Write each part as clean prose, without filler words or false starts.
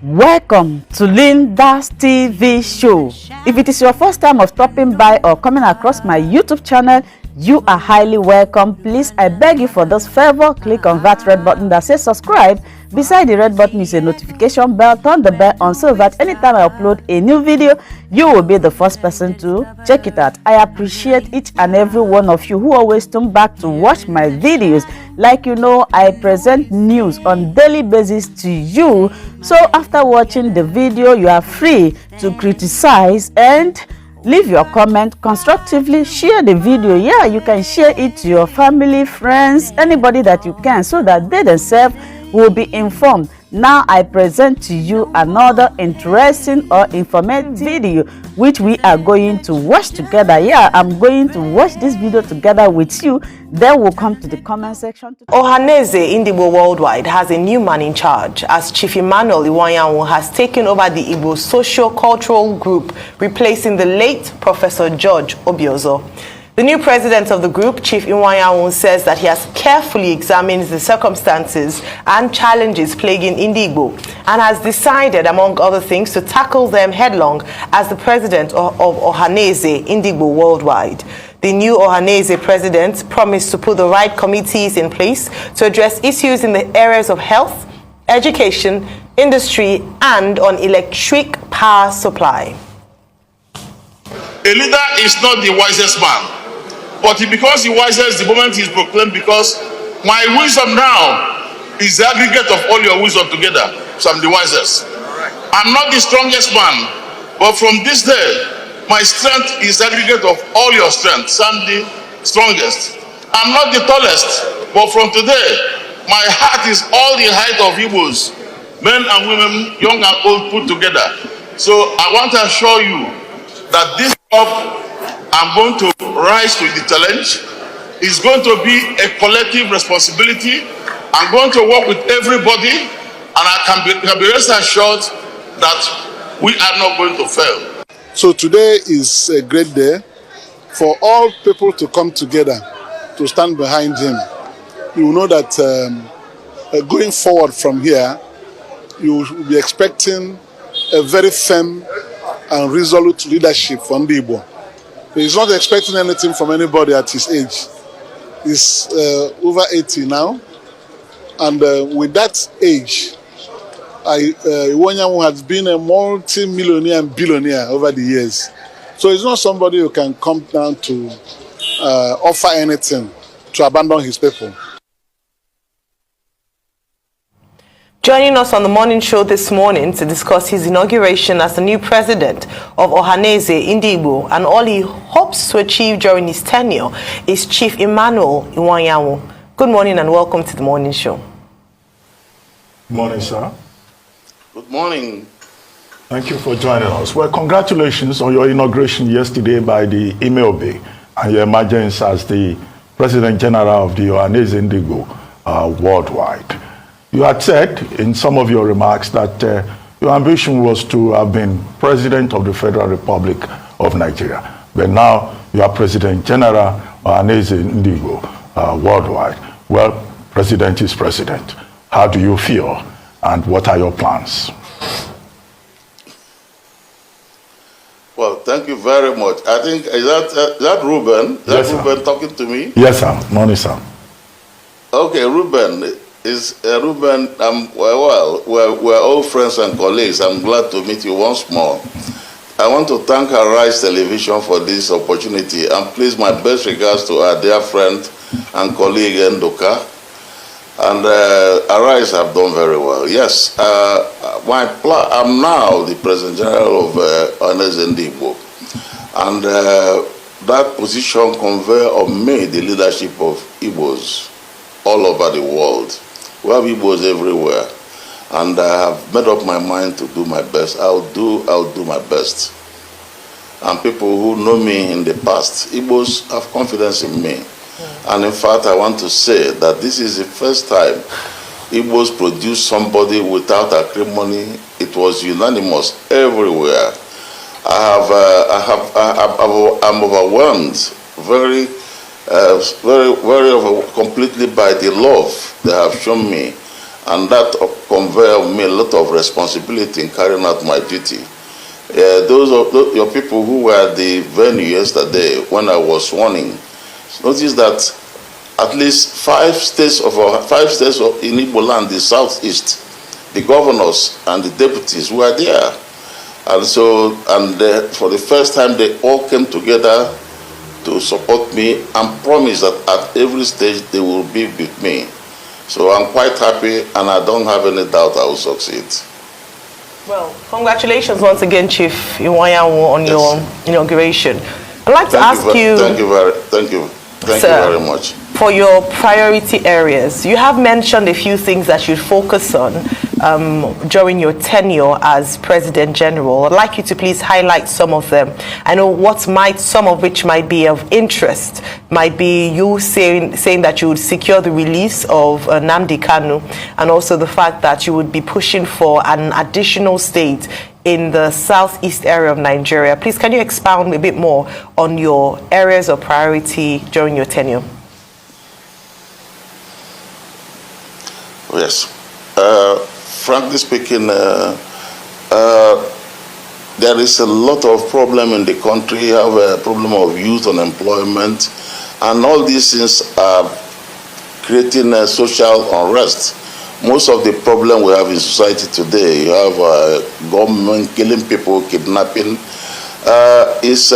Welcome to Linda's TV show. If it is your first time of stopping by or coming across my YouTube channel, you are highly welcome. Please, I beg you for this favor, click on that red button that says subscribe. Beside the red button is a notification bell. Turn the bell on so that anytime I upload a new video, you will be the first person to check it out. I appreciate each and every one of you who always come back to watch my videos. Like you know, I present news on daily basis to you. So after watching the video, you are free to criticize and leave your comment constructively. Share the video. Yeah, you can share it to your family, friends, anybody that you can, so that they themselves will be informed. Now I present to you another interesting or informative video which we are going to watch together. Yeah, I'm going to watch this video together with you. Then we'll come to the comment section. Ohanaeze IGBO Worldwide has a new man in charge, as Chief Emmanuel IWUANYANWU has taken over the Igbo socio-cultural group, replacing the late Professor George Obiozo. The new president of the group, Chief Emmanuel, says that he has carefully examined the circumstances and challenges plaguing Igbo and has decided, among other things, to tackle them headlong as the president of Ohanaeze IGBO Worldwide. The new Ohanaeze president promised to put the right committees in place to address issues in the areas of health, education, industry, and on electric power supply. A leader is not the wisest man, but he becomes the wisest the moment he is proclaimed, because my wisdom now is the aggregate of all your wisdom together. So I'm the wisest. I'm not the strongest man, but from this day, my strength is the aggregate of all your strength. So I'm the strongest. I'm not the tallest, but from today, my heart is all the height of Igbos, men and women, young and old put together. So I want to assure you that this job, I'm going to rise to the challenge. It's going to be a collective responsibility. I'm going to work with everybody, and I can be rest assured that we are not going to fail. So today is a great day for all people to come together to stand behind him. You will know that going forward from here, you will be expecting a very firm and resolute leadership from the Igbo. He's not expecting anything from anybody at his age. He's over 80 now, and with that age, IWUANYANWU has been a multi-millionaire and billionaire over the years. So he's not somebody who can come down to offer anything to abandon his people. Joining us on the morning show this morning to discuss his inauguration as the new president of Ohanaeze IGBO and all he hopes to achieve during his tenure is Chief Emmanuel IWUANYANWU. Good morning and welcome to the morning show. Good morning, sir. Good morning. Thank you for joining us. Well, congratulations on your inauguration yesterday by the IMEOB and your emergence as the President General of the Ohanaeze IGBO Worldwide. You had said in some of your remarks that your ambition was to have been President of the Federal Republic of Nigeria. But now you are President General Ohanaeze IGBO Worldwide. Well, President is President. How do you feel, and what are your plans? Well, thank you very much. I think, is that Ruben? Is Yes, that Ruben talking to me? Yes, sir. Morning, sir. Okay, Ruben. Ruben, we're all friends and colleagues. I'm glad to meet you once more. I want to thank Arise Television for this opportunity, and please my best regards to our dear friend and colleague Ndoka. And Arise have done very well. Yes, I'm now the President General of Ohanaeze IGBO, and that position confer on me the leadership of Igbos all over the world. We have Igbos everywhere, and I have made up my mind to do my best. I'll do my best. And people who know me in the past, Igbos have confidence in me. And in fact, I want to say that this is the first time Igbos produced somebody without acrimony. It was unanimous everywhere. I'm overwhelmed, very completely by the love they have shown me and that convey on me a lot of responsibility in carrying out my duty. Those your people who were at the venue yesterday when I was sworn, notice that at least five states in Igbo land, the southeast, the governors and the deputies were there. And so, for the first time, they all came together to support me and promise that at every stage they will be with me. So I'm quite happy, and I don't have any doubt I will succeed. Well, congratulations once again, Chief Emmanuel, on your inauguration. I'd like to ask you. Thank you very much. For your priority areas, you have mentioned a few things that you focus on during your tenure as President General. I'd like you to please highlight some of them. I know some of which might be of interest, might be you saying that you would secure the release of Nnamdi Kanu, and also the fact that you would be pushing for an additional state in the southeast area of Nigeria. Please, can you expound a bit more on your areas of priority during your tenure? Yes. Frankly speaking, there is a lot of problem in the country. We have a problem of youth unemployment, and all these things are creating a social unrest. Most of the problem we have in society today, you have government killing people, kidnapping, is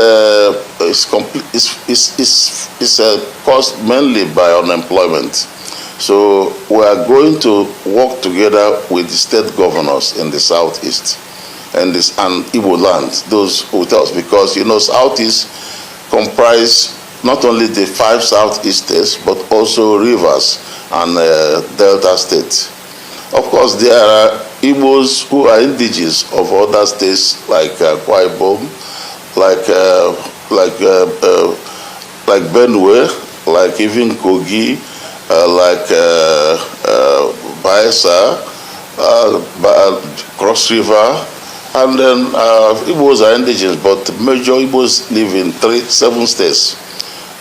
caused mainly by unemployment. So we are going to work together with the state governors in the southeast and Igbo land, those with us, because southeast comprise not only the 5 southeast states but also rivers and delta states. Of course, there are Igbos who are indigenous of other states like Akwa Ibom, like Benue, like even Kogi, like Bayelsa, Cross River, and then Igbos are indigenous, but major Igbos live in 7 states.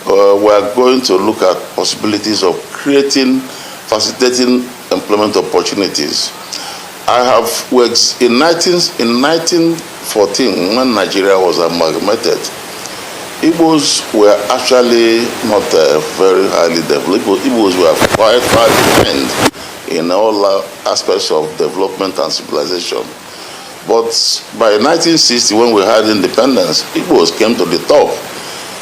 We are going to look at possibilities of facilitating employment opportunities. I have worked in 1914 when Nigeria was amalgamated. Igbos were actually not very highly developed. Igbos were quite far behind in all aspects of development and civilization. But by 1960, when we had independence, Igbos came to the top.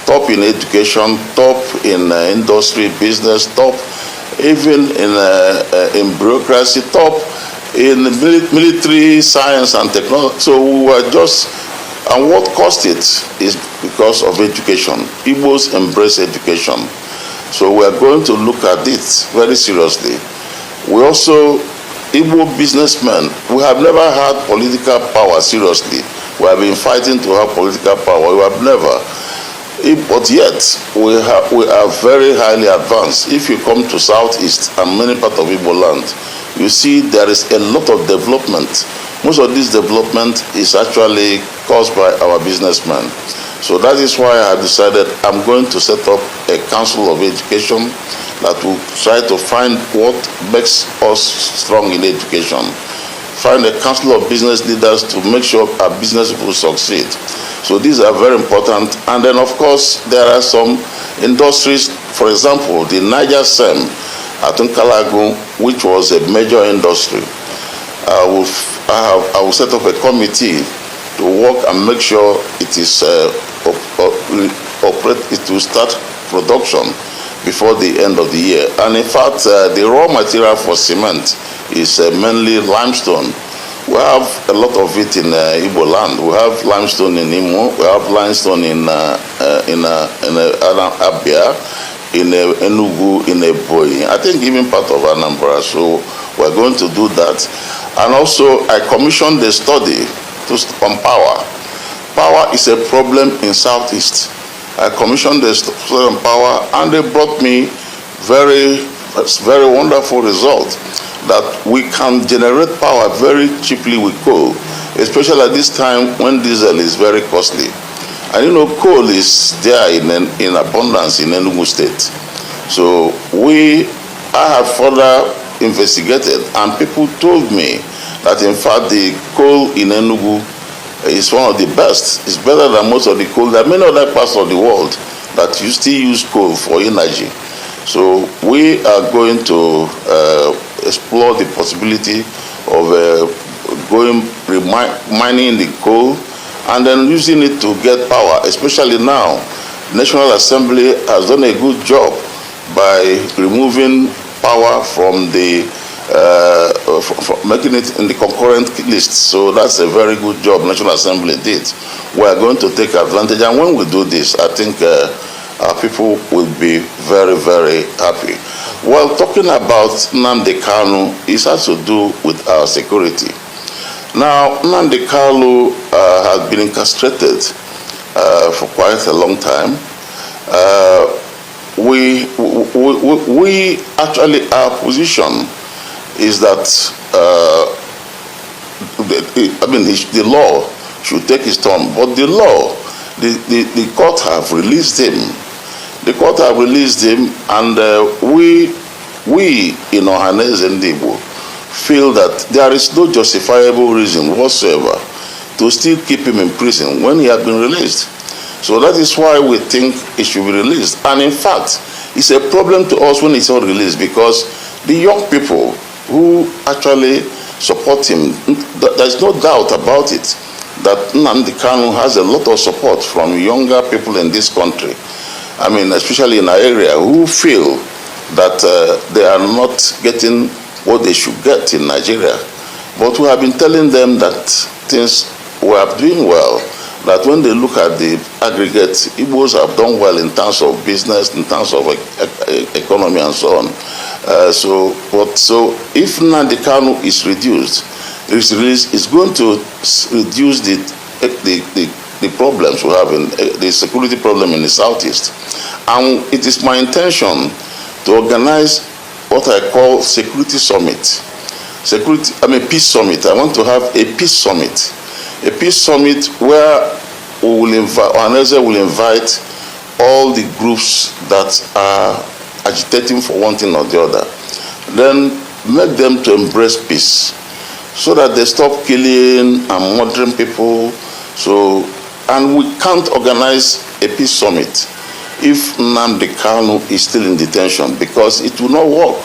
Top in education, top in industry, business, top even in bureaucracy, top in military science and technology. So we were and what caused it is because of education. Igbos embrace education. So we are going to look at it very seriously. We also, Igbo businessmen, we have never had political power seriously. We have been fighting to have political power. We have never. But yet, we are very highly advanced. If you come to Southeast and many parts of Igbo land, you see there is a lot of development. Most of this development is actually caused by our businessmen. So that is why I decided I'm going to set up a council of education that will try to find what makes us strong in education. Find a council of business leaders to make sure our business will succeed. So these are very important. And then, of course, there are some industries, for example, the Niger Sem at Nkalagu, which was a major industry. I will set up a committee to work and make sure it is it will start production before the end of the year. And in fact, the raw material for cement is mainly limestone. We have a lot of it in Igbo land. We have limestone in Imo. We have limestone in Abia, in Enugu, in Ebonyi. I think even part of Anambra. So we're going to do that. And also, I commissioned a study on power. Power is a problem in Southeast. I commissioned a study on power, and they brought me very wonderful result that we can generate power very cheaply with coal, especially at this time when diesel is very costly. And coal is there in abundance in Enugu State. So I have further investigated, and people told me that in fact the coal in Enugu is one of the best. It's better than most of the coal. There are many other parts of the world that you still use coal for energy. So we are going to explore the possibility of mining the coal and then using it to get power, especially now. The National Assembly has done a good job by removing power from the making it in the concurrent list. So that's a very good job National Assembly did. We are going to take advantage, and when we do this, I think our people will be very, very happy. Well, talking about Nnamdi Kanu, it has to do with our security. Now, Nnamdi Kanu has been incarcerated for quite a long time. We actually, our position is that the law should take its turn, but the law, the court have released him. The court have released him, and we in Ohanaeze and IGBO feel that there is no justifiable reason whatsoever to still keep him in prison when he has been released. So that is why we think he should be released. And in fact, it's a problem to us when it's not released, because the young people who actually support him, there's no doubt about it, that Nnamdi Kanu has a lot of support from younger people in this country. I mean, especially in our area, who feel that they are not getting what they should get in Nigeria. But we have been telling them that things were doing well, that when they look at the aggregate, Igbos have done well in terms of business, in terms of economy and so on. So if Nnamdi Kanu is reduced, it's going to reduce the problems we have in the security problem in the southeast. And it is my intention to organize what I call security summit. Peace summit. I want to have a peace summit. A peace summit where Ohanaeze will invite all the groups that are agitating for one thing or the other. Then make them to embrace peace, so that they stop killing and murdering people. And we can't organize a peace summit if Nnamdi Kanu is still in detention, because it will not work.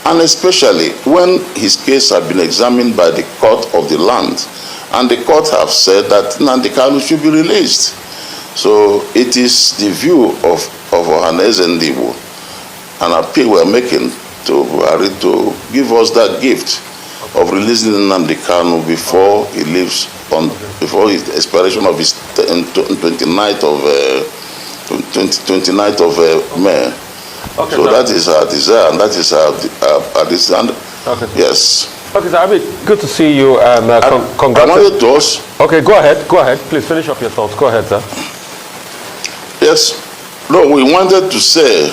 And especially when his case has been examined by the court of the land, and the court have said that Nnamdi Kanu should be released. So it is the view of Ohanaeze and IGBO, an appeal we're making to Buhari to give us that gift of releasing Nnamdi Kanu before he leaves before the expiration of his 29th of May. Okay, so that is our desire, and that is our desire. Okay. Yes. Okay, sir, Abi, good to see you. Congratulations. Okay, go ahead. Please finish up your thoughts. Go ahead, sir. Yes. No, we wanted to say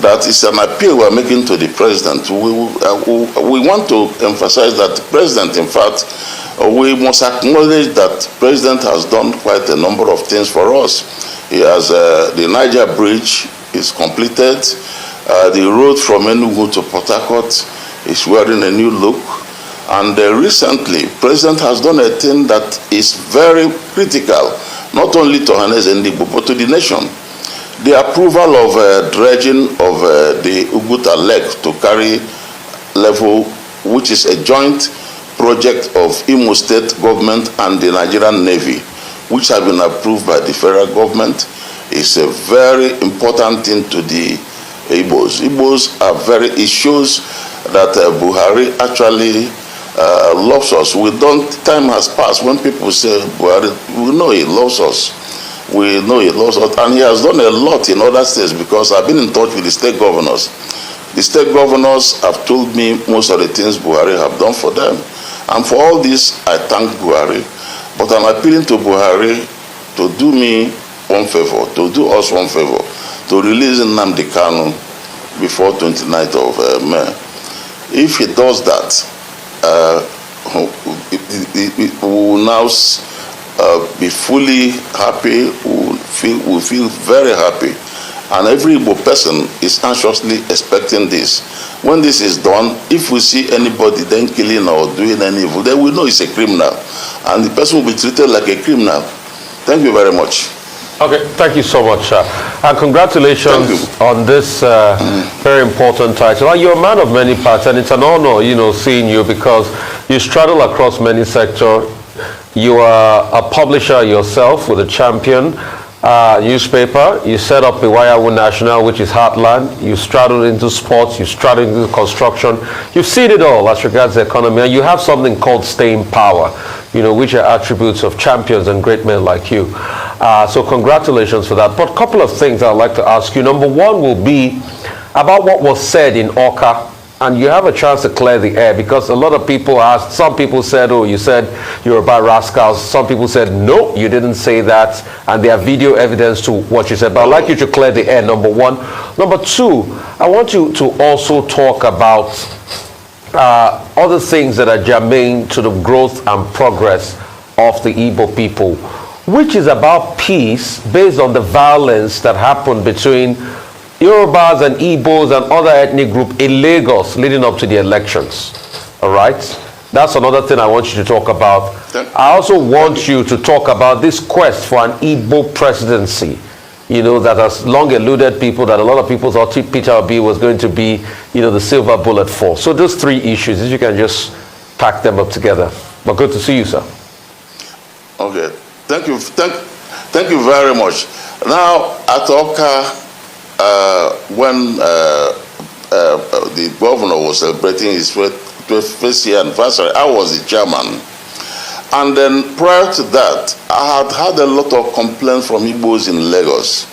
that it's an appeal we're making to the president. We want to emphasize that the president, in fact, we must acknowledge that the president has done quite a number of things for us. He has the Niger Bridge is completed. The road from Enugu to Port Harcourt is wearing a new look. And recently, the president has done a thing that is very critical, not only to Ohanaeze and IGBO, but to the nation. The approval of dredging of the Uguta Lake to carry level, which is a joint project of Imo State government and the Nigerian Navy, which have been approved by the federal government, is a very important thing to the Igbos. Igbos are it shows that Buhari actually loves us. Time has passed when people say Buhari, we know he loves us. We know he loves us, and he has done a lot in other states, because I've been in touch with the state governors. The state governors have told me most of the things Buhari have done for them. And for all this, I thank Buhari. But I'm appealing to Buhari to do me one favor, to do us one favor, to release Nnamdi Kanu before 29th of May. If he does that, we will now be fully happy. We feel very happy, And every Igbo person is anxiously expecting this. When this is done, if we see anybody then killing or doing any evil, then we know it's a criminal. And the person will be treated like a criminal. Thank you very much. Okay, thank you so much. And congratulations on this very important title. You're a man of many parts, and it's an honor, seeing you, because you straddle across many sectors. You are a publisher yourself with a Champion newspaper. You set up IWUANYANWU National, which is Heartland. You straddled into sports. You straddled into construction. You've seen it all as regards the economy, and you have something called staying power, which are attributes of champions and great men like you. So congratulations for that. But a couple of things I'd like to ask you. Number one will be about what was said in Awka. And you have a chance to clear the air, because a lot of people asked, some people said, oh, you said you're about rascals. Some people said, no, you didn't say that. And there are video evidence to what you said. But I'd like you to clear the air, number one. Number two, I want you to also talk about other things that are germane to the growth and progress of the Igbo people, which is about peace based on the violence that happened between Yorubas and Igbos and other ethnic groups in Lagos leading up to the elections. All right? That's another thing I want you to talk about. I also want you to talk about this quest for an Igbo presidency, that has long eluded people, that a lot of people thought Peter Obi was going to be, the silver bullet for. So those three issues, if you can just pack them up together. But good to see you, sir. Okay. Thank you. Thank you very much. Now, at Awka, when the governor was celebrating his 25th year anniversary, I was the chairman. And then prior to that, I had a lot of complaints from Igbos in Lagos.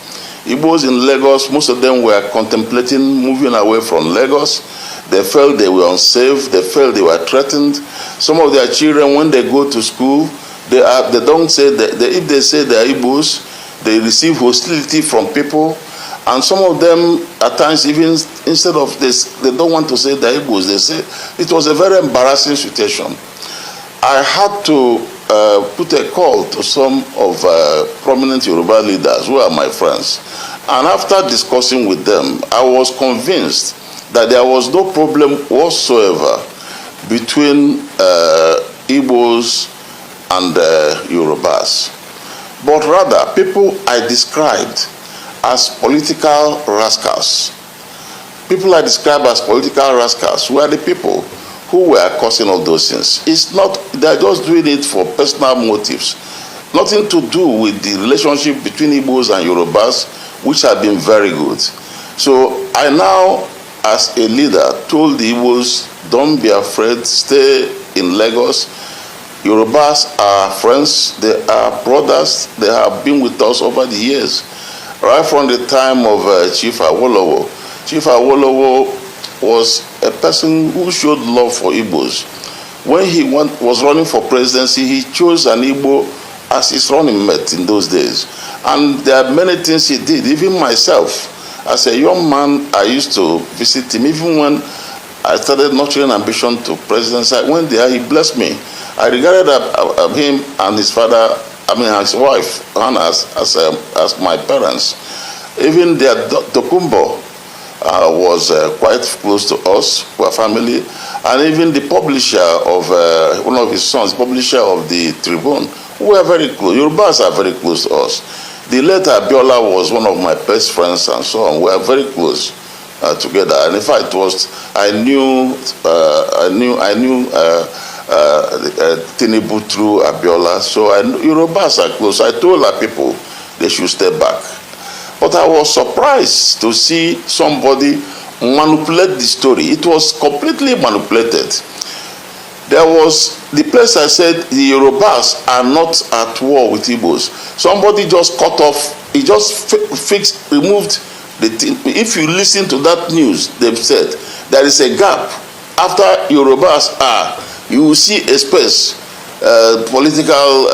Igbos in Lagos, most of them were contemplating moving away from Lagos. They felt they were unsafe. They felt they were threatened. Some of their children, when they go to school, they don't say that, if they say they're Igbos, they receive hostility from people. And some of them, at times, even instead of this, they don't want to say the Igbos. They say it was a very embarrassing situation. I had to put a call to some of prominent Yoruba leaders who are my friends. And after discussing with them, I was convinced that there was no problem whatsoever between Igbos and Yorubas. But rather, people I described as political rascals. People I describe as political rascals were the people who were causing all those things. It's not, they're just doing it for personal motives. Nothing to do with the relationship between Igbos and Yorubas, which have been very good. So I now, as a leader, told the Igbos, don't be afraid, stay in Lagos. Yorubas are friends, they are brothers, they have been with us over the years. Right from the time of Chief Awolowo. Chief Awolowo was a person who showed love for Igbos. When he was running for presidency, he chose an Igbo as his running mate in those days. And there are many things he did. Even myself, as a young man, I used to visit him. Even when I started nurturing ambition to presidency, I went there, he blessed me. I regarded him and his father, his wife, Hannah, as my parents. Even their Tokumbo was quite close to us, our family. And even the publisher of, one of his sons, publisher of the Tribune, we are very close. Yorubas are very close to us. The late Abiola was one of my best friends and so on. We are very close together. And in fact, I knew Tinubu through Abiola, so Yorubas are close. I told our people they should step back. But I was surprised to see somebody manipulate the story. It was completely manipulated. There was the place I said the Yorubas are not at war with Igbos. Somebody just cut off, he just removed the thing. If you listen to that news, they've said there is a gap. After Yorubas are, you will see a space, political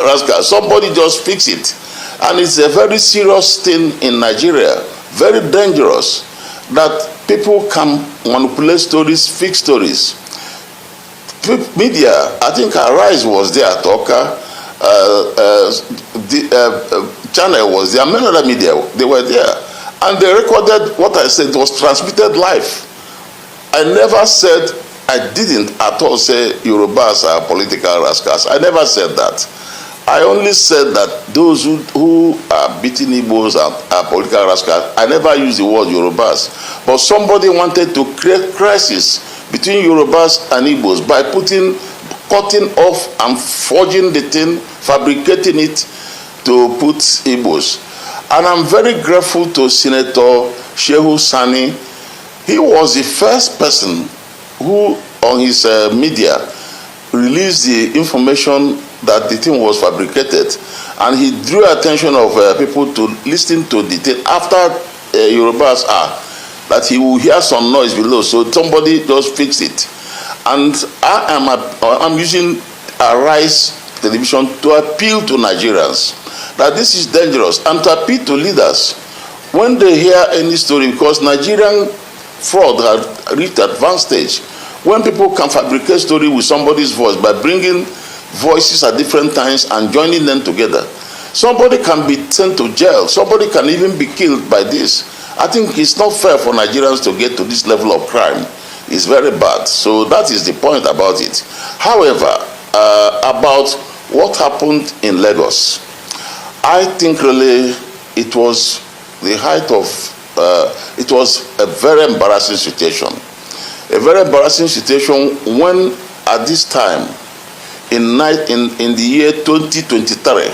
rascal. Somebody just fix it. And it's a very serious thing in Nigeria, very dangerous, that people can manipulate stories, fix stories. Media, I think Arise was there at Awka, Channel was there, many other media, they were there. And they recorded what I said. It was transmitted live. I never said, I didn't at all say Yorubas are political rascals. I never said that. I only said that those who are beating Igbos are political rascals. I never used the word Yorubas. But somebody wanted to create crisis between Yorubas and Igbos by cutting off and forging the thing, fabricating it to put Igbos. And I'm very grateful to Senator Shehu Sani. He was the first person who, on his media, released the information that the thing was fabricated, and he drew attention of people to listen to the thing after Yorubas that he will hear some noise below, so somebody just fix it. And I'm using Arise Television to appeal to Nigerians that this is dangerous, and to appeal to leaders when they hear any story, because Nigerian fraud has reached advanced stage when people can fabricate story with somebody's voice by bringing voices at different times and joining them together. Somebody can be sent to jail. Somebody can even be killed by this. I think it's not fair for Nigerians to get to this level of crime. It's very bad. So that is the point about it. However, about what happened in Lagos, I think really it was the height of, it was a very embarrassing situation. A very embarrassing situation when at this time, in the year 2023,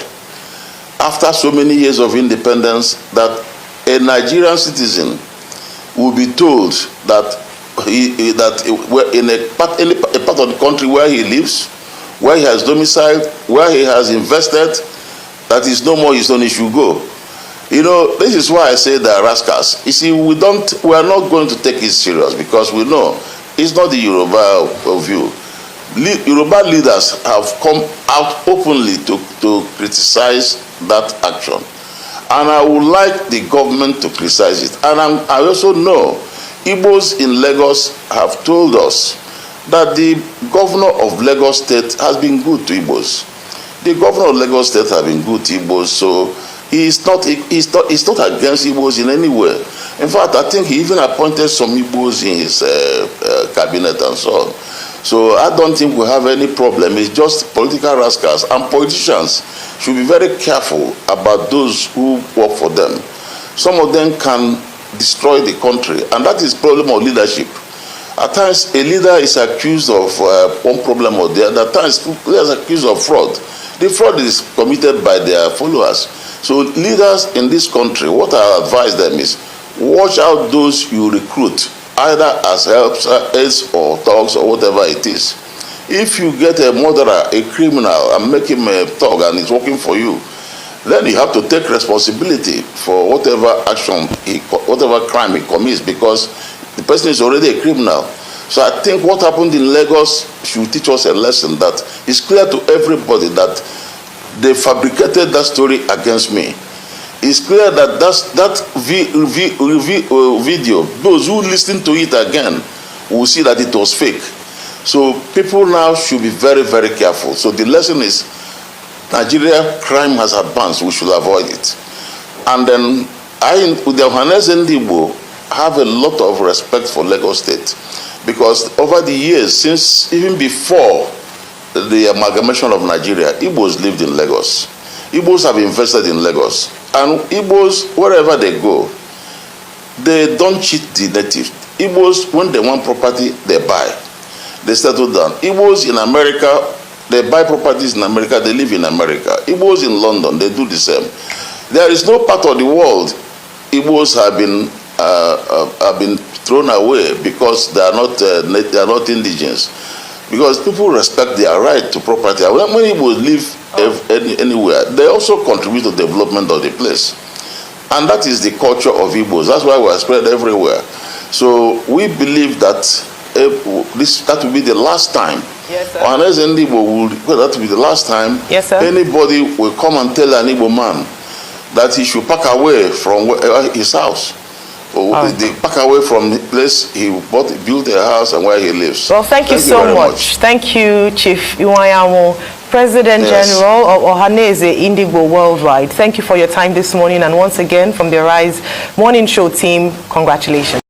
after so many years of independence, that a Nigerian citizen will be told that in a part of the country where he lives, where he has domiciled, where he has invested, that is no more his own, he should go. You know, this is why I say they are rascals. You see, we are not going to take it serious, because we know it's not the Yoruba view. Yoruba leaders have come out openly to criticize that action. And I would like the government to criticize it. And I also know Igbos in Lagos have told us that the governor of Lagos State has been good to Igbos. The governor of Lagos State has been good to Igbos, so he's not against Igbos in any way. In fact, I think he even appointed some Igbos in his cabinet and so on. So I don't think we have any problem. It's just political rascals, and politicians should be very careful about those who work for them. Some of them can destroy the country, and that is the problem of leadership. At times, a leader is accused of one problem or the other. At times, he is accused of fraud. The fraud is committed by their followers. So leaders in this country, what I advise them is, watch out those you recruit, either as helps, aides, or thugs, or whatever it is. If you get a murderer, a criminal, and make him a thug and he's working for you, then you have to take responsibility for whatever action, whatever crime he commits, because the person is already a criminal. So I think what happened in Lagos should teach us a lesson that is clear to everybody that they fabricated that story against me. It's clear that that video, those who listen to it again will see that it was fake. So people now should be very, very careful. So the lesson is, Nigeria crime has advanced, we should avoid it. And then with the Ohanaeze IGBO, have a lot of respect for Lagos State, because over the years, since even before the amalgamation of Nigeria, Igbos lived in Lagos. Igbos have invested in Lagos, and Igbos, wherever they go, they don't cheat the natives. Igbos, when they want property, they buy. They settle down. Igbos in America, they buy properties in America, they live in America. Igbos in London, they do the same. There is no part of the world Igbos have been thrown away because they are not indigenous. Because people respect their right to property. When Igbos live anywhere, they also contribute to the development of the place. And that is the culture of Igbos. That's why we are spread everywhere. So we believe that that will be the last time. Yes, sir. Ohanaeze that will be the last time. Yes, sir. Anybody will come and tell an Igbo man that he should pack away from his house. Or they pack away from the place he built a house and where he lives. Well, thank you so much. Thank you, Chief Emmanuel. President General of Ohanaeze Indigo Worldwide, thank you for your time this morning, and once again from the Rise Morning Show team, congratulations.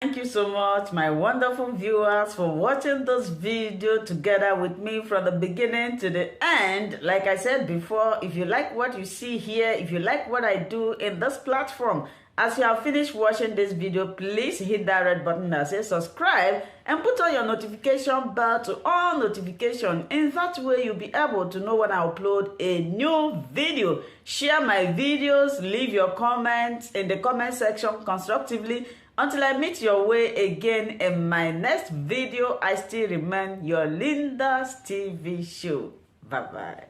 Thank you so much, my wonderful viewers, for watching this video together with me from the beginning to the end. Like I said before, if you like what you see here, if you like what I do in this platform, as you have finished watching this video, please hit that red button that says subscribe and put on your notification bell to all notification. In that way, you'll be able to know when I upload a new video. Share my videos, leave your comments in the comment section constructively. Until I meet your way again in my next video, I still remain your Linda's TV show. Bye-bye.